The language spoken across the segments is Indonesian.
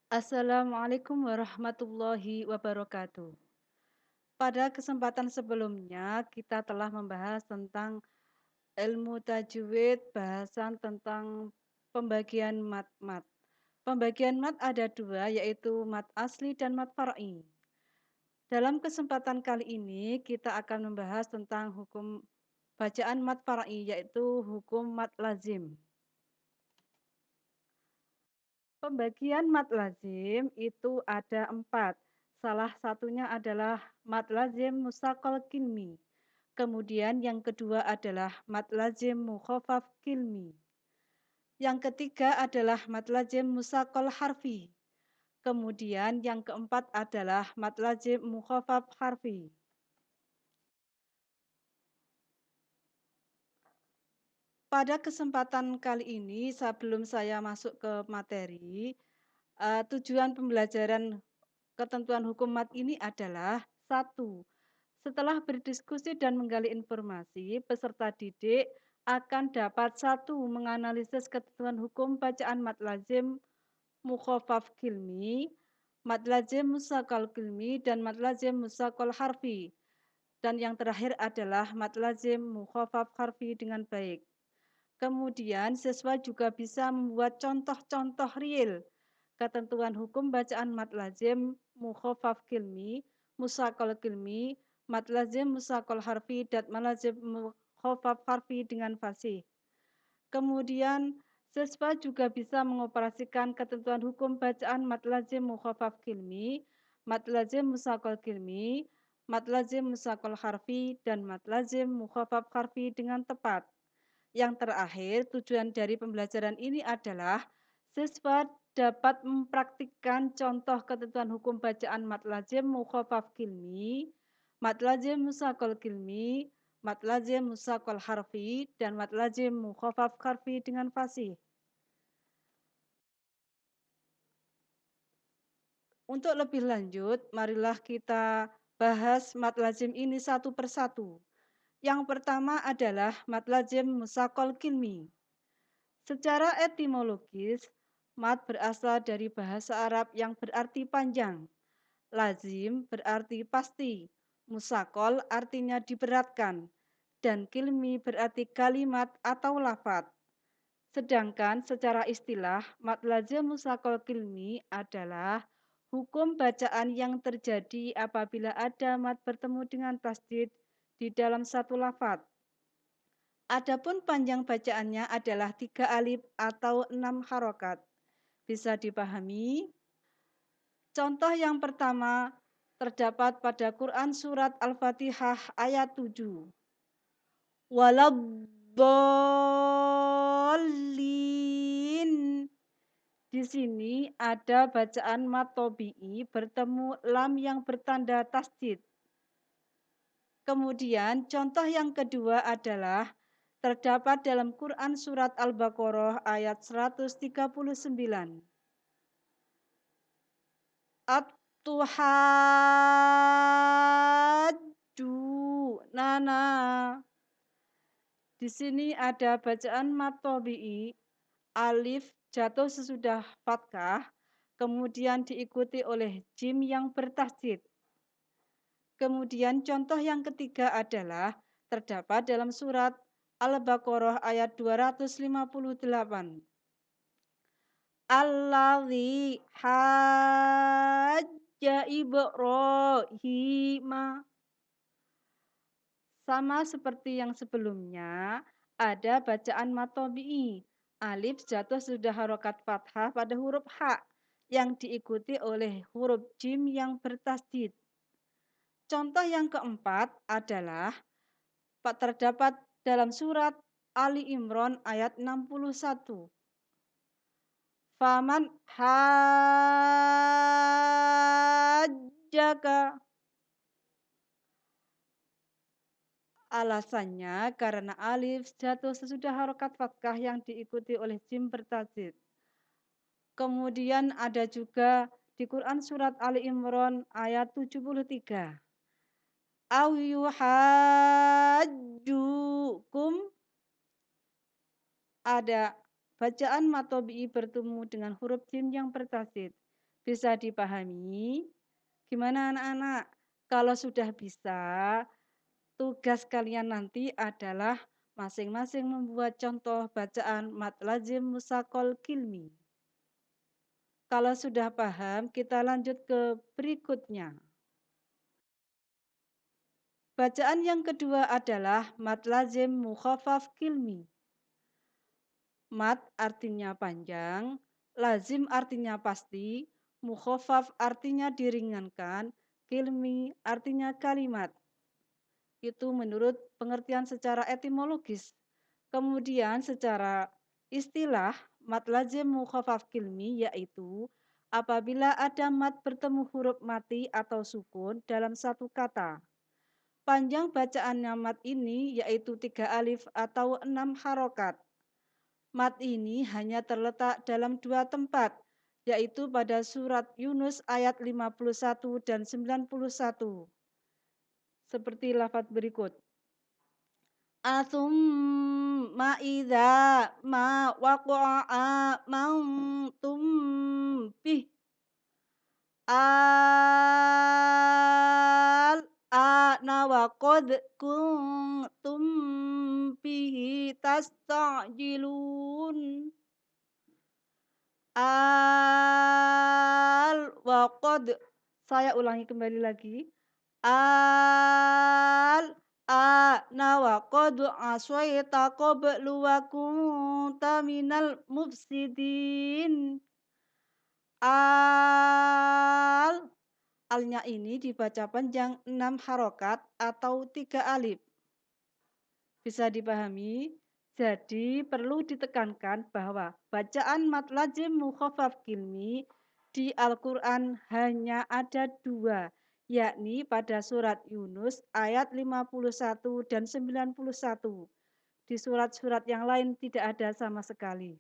Assalamualaikum warahmatullahi wabarakatuh. Pada kesempatan sebelumnya, kita telah membahas tentang ilmu tajwid, bahasan tentang pembagian mat-mat. Pembagian mat ada dua, yaitu mat asli dan mat far'i. Dalam kesempatan kali ini, kita akan membahas tentang hukum bacaan mat far'i, yaitu hukum mat lazim. Pembagian mad lazim itu ada 4. Salah satunya adalah mad lazim mustaqal kilmi. Kemudian yang kedua adalah mad lazim mukhafaf kilmi. Yang ketiga adalah mad lazim mustaqal harfi. Kemudian yang keempat adalah mad lazim mukhafaf harfi. Pada kesempatan kali ini, sebelum saya masuk ke materi, tujuan pembelajaran ketentuan hukum mat ini adalah satu, setelah berdiskusi dan menggali informasi, peserta didik akan dapat satu menganalisis ketentuan hukum bacaan mat lazim mukhafaf kilmi, mat lazim musakal kilmi, dan mat lazim musakal harfi. Dan yang terakhir adalah mat lazim mukhafaf harfi dengan baik. Kemudian siswa juga bisa membuat contoh-contoh real ketentuan hukum bacaan mad lazim mukhafaf kilmi, musaqal kilmi, mad lazim musaqal harfi, dan mad lazim mukhafaf harfi dengan fasih. Kemudian siswa juga bisa mengoperasikan ketentuan hukum bacaan mad lazim mukhafaf kilmi, mad lazim musaqal kilmi, mad lazim musaqal harfi, dan mad lazim mukhafaf harfi dengan tepat. Yang terakhir, tujuan dari pembelajaran ini adalah siswa dapat mempraktikkan contoh ketentuan hukum bacaan mad lazim mukhafaf kilmi, mad lazim musaqal kilmi, mad lazim musaqal harfi, dan mad lazim mukhafaf harfi dengan fasih. Untuk lebih lanjut, marilah kita bahas mad lazim ini satu persatu. Yang pertama adalah mad lazim musaqal kilmi. Secara etimologis, mat berasal dari bahasa Arab yang berarti panjang. Lazim berarti pasti. Musakol artinya diberatkan. Dan kilmi berarti kalimat atau lafat. Sedangkan secara istilah, mat lazim musakol kilmi adalah hukum bacaan yang terjadi apabila ada mat bertemu dengan tasdid di dalam satu lafat. Adapun panjang bacaannya adalah 3 alif atau 6 harokat. Bisa dipahami? Contoh yang pertama terdapat pada Quran surat Al-Fatihah ayat 7. Waladdallin. Di sini ada bacaan mat tobi'i bertemu lam yang bertanda tasdid. Kemudian contoh yang kedua adalah terdapat dalam Quran surat Al-Baqarah ayat 139. At-tuhaddu nana. Di sini ada bacaan mat tobi'i, alif jatuh sesudah fathah, kemudian diikuti oleh jim yang bertasdid. Kemudian contoh yang ketiga adalah terdapat dalam surat Al-Baqarah ayat 258. Allazi hajja Ibrahim. Sama seperti yang sebelumnya, ada bacaan matobi'i. Alif jatuh sudah harokat fathah pada huruf H yang diikuti oleh huruf jim yang bertasdid. Contoh yang keempat adalah terdapat dalam surat Ali Imran ayat 61. Faman hajjaka. Alasannya karena alif jatuh sesudah harokat fathah yang diikuti oleh jim bertasdid. Kemudian ada juga di Quran surat Ali Imran ayat 73. Au yuhajjukum, ada bacaan matobi'i bertemu dengan huruf jim yang bertasdid. Bisa dipahami? Gimana anak-anak? Kalau sudah bisa, tugas kalian nanti adalah masing-masing membuat contoh bacaan mat lazim musakol kilmi. Kalau sudah paham, kita lanjut ke berikutnya. Bacaan yang kedua adalah mat lazim mukhafaf kilmi. Mat artinya panjang, lazim artinya pasti, mukhafaf artinya diringankan, kilmi artinya kalimat. Itu menurut pengertian secara etimologis. Kemudian secara istilah, mat lazim mukhafaf kilmi yaitu apabila ada mat bertemu huruf mati atau sukun dalam satu kata. Panjang bacaan mat ini yaitu 3 alif atau 6 harokat. Mat ini hanya terletak dalam 2 tempat, yaitu pada surat Yunus ayat 51 dan 91. Seperti lafaz berikut. Atsumma idza ma waqa'a mantum bih al ana wa qad kuntum bihi tasta'jilun al wa qad. Saya ulangi kembali lagi. Al ana wa qad aswaita qablu wa kunta minal mufsidin. Al alnya ini dibaca panjang 6 harokat atau 3 alif. Bisa dipahami? Jadi perlu ditekankan bahwa bacaan mat lazim mukhafaf kilmi di Al-Quran hanya ada 2, yakni pada surat Yunus ayat 51 dan 91. Di surat-surat yang lain tidak ada sama sekali.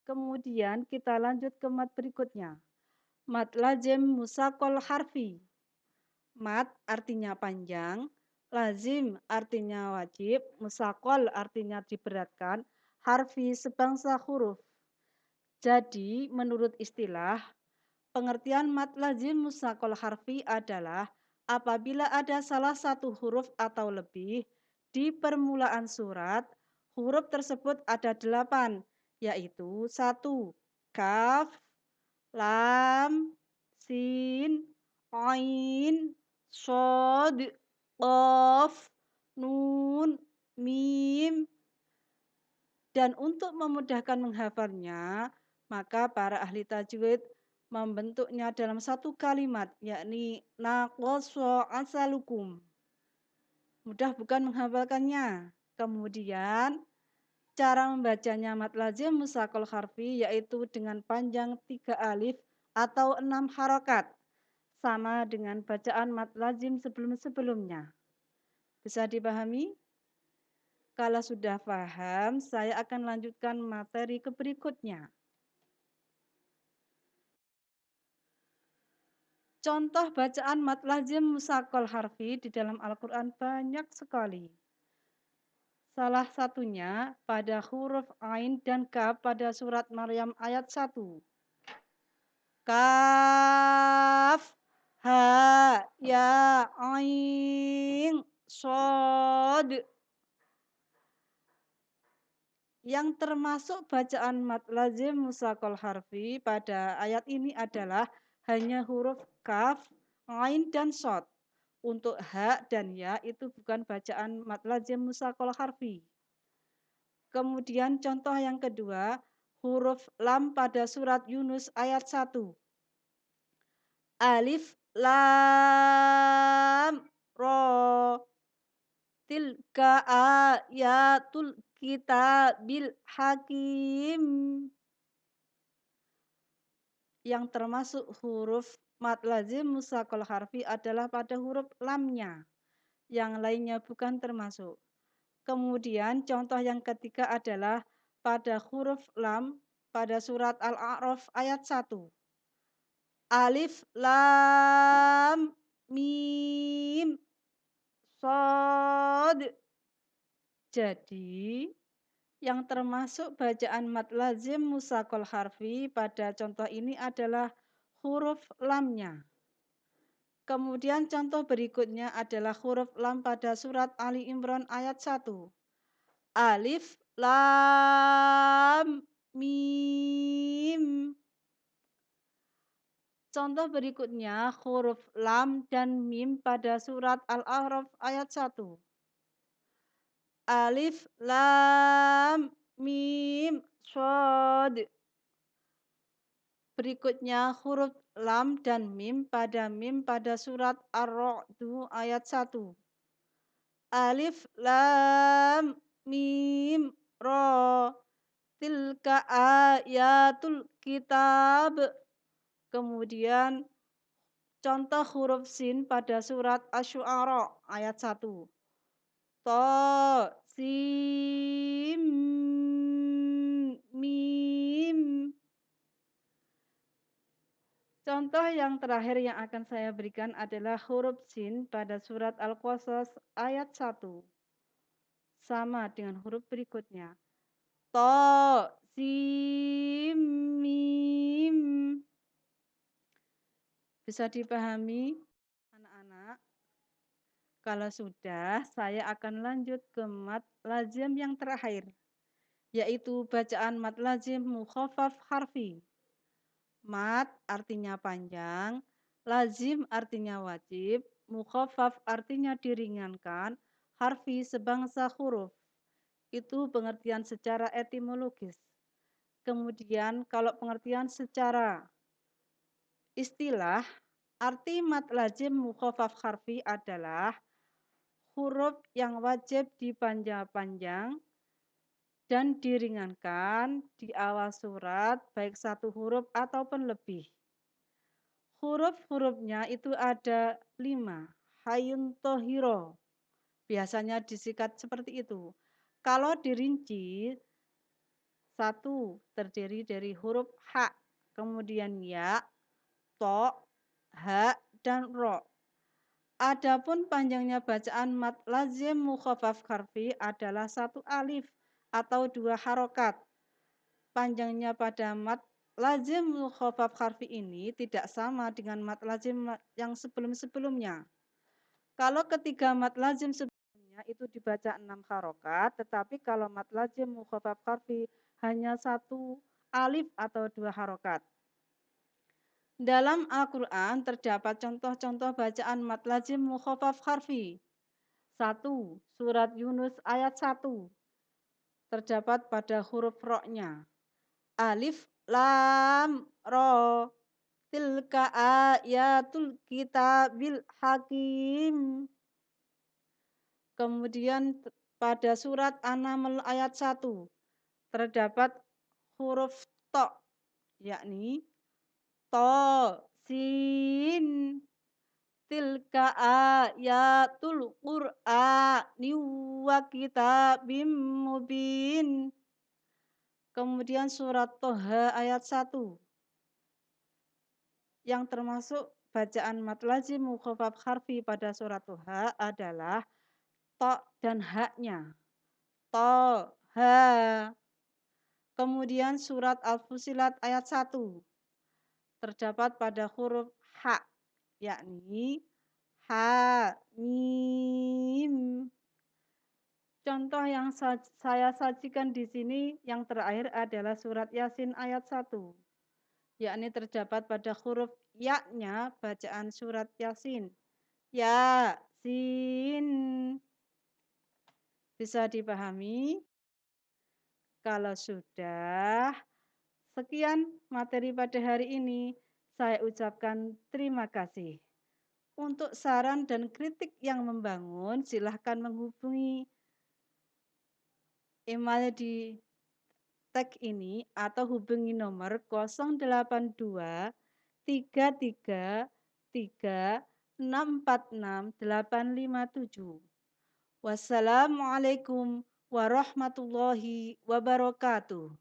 Kemudian kita lanjut ke mat berikutnya. Mat lazim musakol harfi. Mat artinya panjang, lazim artinya wajib, musakol artinya diberatkan, harfi sebangsa huruf. Jadi menurut istilah, pengertian mat lazim musakol harfi adalah apabila ada salah satu huruf atau lebih di permulaan surat, huruf tersebut ada 8, yaitu 1. Kaf, lam, sin, ain, shod, qaf, nun, mim. Dan untuk memudahkan menghafalnya, maka para ahli tajwid membentuknya dalam satu kalimat, yakni naqasa asalukum. Mudah bukan menghafalkannya? Kemudian cara membacanya mat lazim musakol harfi yaitu dengan panjang 3 alif atau 6 harokat. Sama dengan bacaan mat lazim sebelum-sebelumnya. Bisa dipahami? Kalau sudah paham, saya akan lanjutkan materi ke berikutnya. Contoh bacaan mat lazim musakol harfi di dalam Al-Quran banyak sekali. Salah satunya pada huruf Ain dan Kaf pada surat Maryam ayat 1. Kaf, ha, ya, ain, shod. Yang termasuk bacaan mat lazim musakol harfi pada ayat ini adalah hanya huruf kaf, ain, dan shod. Untuk ha dan ya itu bukan bacaan mat lazim musakol harfi. Kemudian contoh yang kedua, huruf lam pada surat Yunus ayat 1. Alif, lam, ro. Tilka ayatul kitabil hakim. Yang termasuk huruf mat lazim musakol harfi adalah pada huruf lamnya. Yang lainnya bukan termasuk. Kemudian contoh yang ketiga adalah pada huruf lam pada surat Al-A'raf ayat 1. Alif, lam, mim, shod. Jadi Yang termasuk bacaan mad lazim mushaqal harfi pada contoh ini adalah huruf lamnya. Kemudian contoh berikutnya adalah huruf lam pada surat Ali Imran ayat 1. Alif, lam, mim. Contoh berikutnya huruf lam dan mim pada surat Al-A'raf ayat 1. Alif, lam, mim, shod. Berikutnya huruf lam dan mim pada surat Ar-Ra'd ayat 1. Alif, lam, mim, ra. Tilka ayatul kitab. Kemudian contoh huruf sin pada surat Asy-Syu'ara ayat 1. Ta, sim, mim. Contoh yang terakhir yang akan saya berikan adalah huruf sin pada surat Al-Qasas ayat 1. Sama dengan huruf berikutnya. Ta, sim, mim. Bisa dipahami anak-anak? Kalau sudah, saya akan lanjut ke mad lazim yang terakhir, yaitu bacaan mad lazim mukhaffaf harfi. Mad artinya panjang, lazim artinya wajib, mukhaffaf artinya diringankan, harfi sebangsa huruf. Itu pengertian secara etimologis. Kemudian kalau pengertian secara istilah, arti mad lazim mukhaffaf harfi adalah huruf yang wajib dipanjang-panjang dan diringankan di awal surat baik satu huruf ataupun lebih. Huruf-hurufnya itu ada 5. Hayun tohiro. Biasanya disikat seperti itu. Kalau dirinci, 1 terdiri dari huruf H, kemudian ya, to, ha, dan ro. Adapun panjangnya bacaan mad lazim mukhaffaf harfi adalah 1 alif atau 2 harokat. Panjangnya pada mad lazim mukhaffaf harfi ini tidak sama dengan mad lazim yang sebelum-sebelumnya. Kalau ketiga mad lazim sebelumnya itu dibaca 6 harokat, tetapi kalau mad lazim mukhaffaf harfi hanya 1 alif atau 2 harokat. Dalam Al-Quran terdapat contoh-contoh bacaan mad lazim mukhaffaf harfi. 1. Surat Yunus ayat 1. Terdapat pada huruf ro-nya. Alif, lam, ro. Tilka ayatul kitabil hakim. Kemudian pada surat An-Naml ayat 1. Terdapat huruf to, yakni to, sin, tilka ayatul qur'ani wa kitabim mubin. Kemudian surat Toha ayat 1. Yang termasuk bacaan mad lazim mukhaffaf harfi pada surat Toha adalah to dan ha-nya. To, ha. Kemudian surat Al-Fusilat ayat 1. Terdapat pada huruf ha, yakni ha, mim. Contoh yang saya sajikan di sini yang terakhir adalah surat Yasin ayat 1. Yakni terdapat pada huruf ya-nya bacaan surat Yasin. Ya, sin. Bisa dipahami? Kalau sudah, sekian materi pada hari ini. Saya ucapkan terima kasih. Untuk saran dan kritik yang membangun, silahkan menghubungi email di tag ini atau hubungi nomor 082 33 3 646 857. Wassalamualaikum warahmatullahi wabarakatuh.